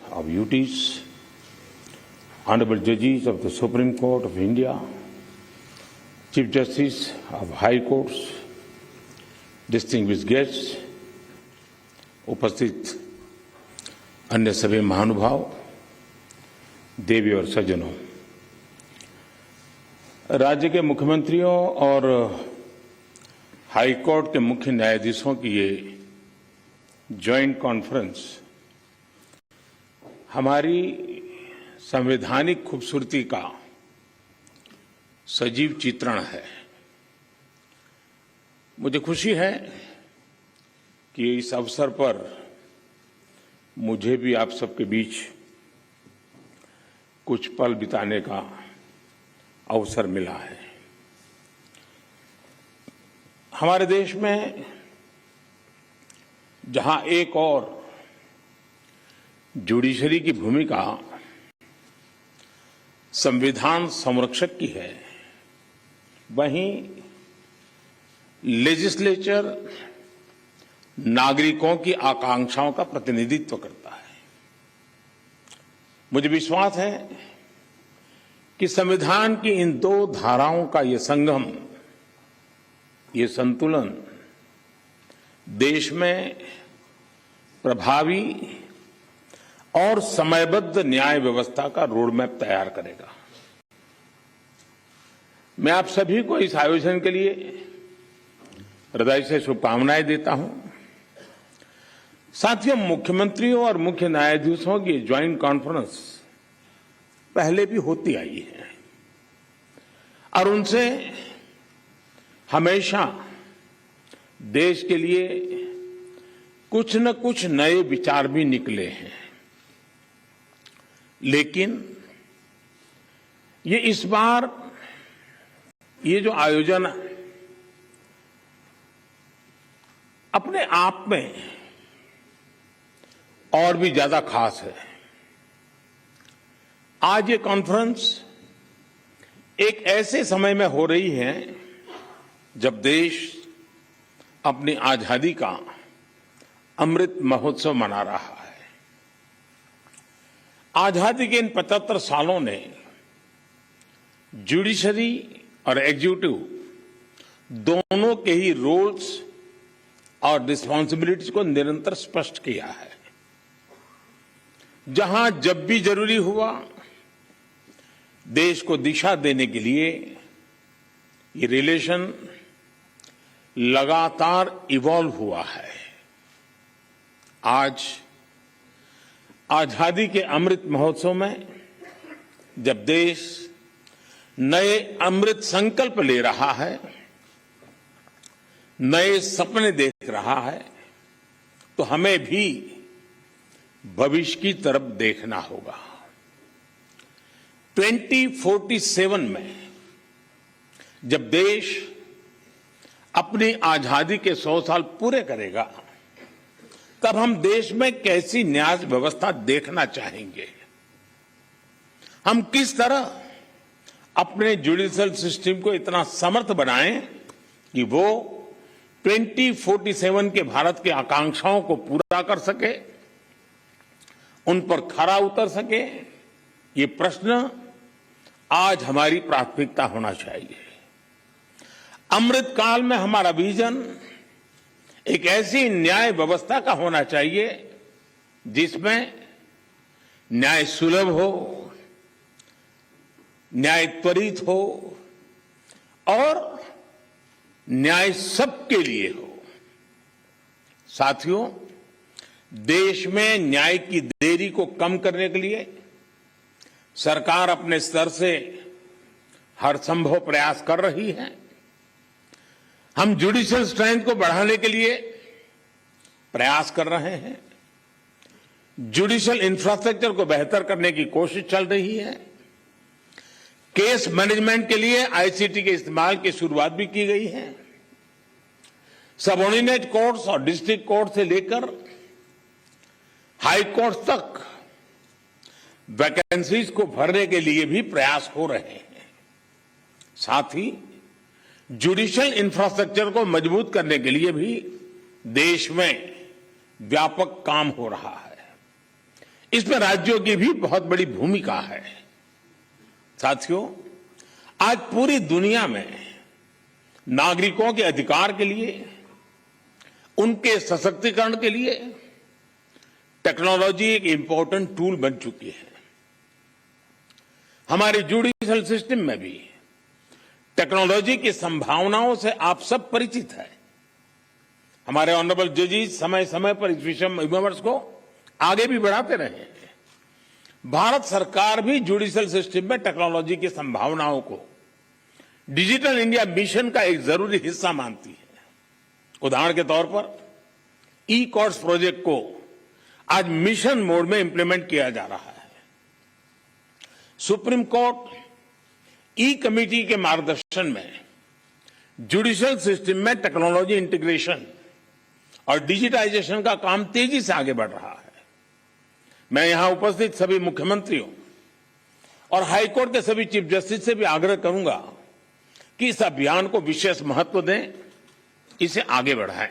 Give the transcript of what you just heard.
of UTs, Honorable Judges of the Supreme Court of India, Chief Justice of High Courts, distinguished guests, उपस्थित अन्य सभी महानुभाव, देवी और सज्जनों, राज्य के मुख्यमंत्रियों और हाई कोर्ट के मुख्य न्यायाधीशों की ये जॉइंट कॉन्फ्रेंस हमारी संवैधानिक खूबसूरती का सजीव चित्रण है। मुझे खुशी है कि इस अवसर पर मुझे भी आप सबके बीच कुछ पल बिताने का अवसर मिला है। हमारे देश में जहां एक और जुडिशरी की भूमिका संविधान संरक्षक की है, वहीं लेजिस्लेचर नागरिकों की आकांक्षाओं का प्रतिनिधित्व करता है। मुझे विश्वास है कि संविधान की इन दो धाराओं का ये संगम, ये संतुलन देश में प्रभावी और समयबद्ध न्याय व्यवस्था का रोडमैप तैयार करेगा। मैं आप सभी को इस आयोजन के लिए हृदय से शुभकामनाएं देता हूं। साथियों, मुख्यमंत्रियों और मुख्य न्यायाधीशों की ज्वाइंट कॉन्फ्रेंस पहले भी होती आई है और उनसे हमेशा देश के लिए कुछ न कुछ नए विचार भी निकले हैं। लेकिन ये इस बार ये जो आयोजन अपने आप में और भी ज्यादा खास है। आज ये कॉन्फ्रेंस एक ऐसे समय में हो रही है जब देश अपनी आजादी का अमृत महोत्सव मना रहा है। आजादी के इन 75 सालों ने जुडिशरी और एग्जीक्यूटिव दोनों के ही रोल्स और रिस्पांसिबिलिटीज को निरंतर स्पष्ट किया है। जहां जब भी जरूरी हुआ, देश को दिशा देने के लिए ये रिलेशन लगातार इवॉल्व हुआ है। आज आजादी के अमृत महोत्सव में जब देश नए अमृत संकल्प ले रहा है, नए सपने देख रहा है, तो हमें भी भविष्य की तरफ देखना होगा। 2047 में जब देश अपनी आजादी के 100 साल पूरे करेगा, तब हम देश में कैसी न्याय व्यवस्था देखना चाहेंगे। हम किस तरह अपने जुडिशियल सिस्टम को इतना समर्थ बनाएं कि वो 2047 के भारत की आकांक्षाओं को पूरा कर सके, उन पर खरा उतर सके। ये प्रश्न आज हमारी प्राथमिकता होना चाहिए। अमृत काल में हमारा विजन एक ऐसी न्याय व्यवस्था का होना चाहिए जिसमें न्याय सुलभ हो, न्याय त्वरित हो और न्याय सबके लिए हो। साथियों, देश में न्याय की देरी को कम करने के लिए सरकार अपने स्तर से हर संभव प्रयास कर रही है। हम जुडिशियल स्ट्रेंथ को बढ़ाने के लिए प्रयास कर रहे हैं। जुडिशियल इंफ्रास्ट्रक्चर को बेहतर करने की कोशिश चल रही है। केस मैनेजमेंट के लिए आईसीटी के इस्तेमाल की शुरुआत भी की गई है। सबऑर्डिनेट कोर्ट्स और डिस्ट्रिक्ट कोर्ट से लेकर हाई कोर्ट तक वैकेंसीज को भरने के लिए भी प्रयास हो रहे हैं। साथ ही जुडिशियल इंफ्रास्ट्रक्चर को मजबूत करने के लिए भी देश में व्यापक काम हो रहा है। इसमें राज्यों की भी बहुत बड़ी भूमिका है। साथियों, आज पूरी दुनिया में नागरिकों के अधिकार के लिए, उनके सशक्तिकरण के लिए टेक्नोलॉजी एक इंपॉर्टेंट टूल बन चुकी है। हमारे जुडिशियल सिस्टम में भी टेक्नोलॉजी की संभावनाओं से आप सब परिचित हैं। हमारे ऑनरेबल जजेस समय समय पर इस विमर्श को आगे भी बढ़ाते रहे हैं। भारत सरकार भी जुडिशियल सिस्टम में टेक्नोलॉजी की संभावनाओं को डिजिटल इंडिया मिशन का एक जरूरी हिस्सा मानती है। उदाहरण के तौर पर ई कोर्ट्स प्रोजेक्ट को आज मिशन मोड में इंप्लीमेंट किया जा रहा है। सुप्रीम कोर्ट ई कमेटी के मार्गदर्शन में जुडिशियल सिस्टम में टेक्नोलॉजी इंटीग्रेशन और डिजिटाइजेशन का काम तेजी से आगे बढ़ रहा है। मैं यहां उपस्थित सभी मुख्यमंत्रियों और हाईकोर्ट के सभी चीफ जस्टिस से भी आग्रह करूंगा कि इस अभियान को विशेष महत्व दें, इसे आगे बढ़ाएं।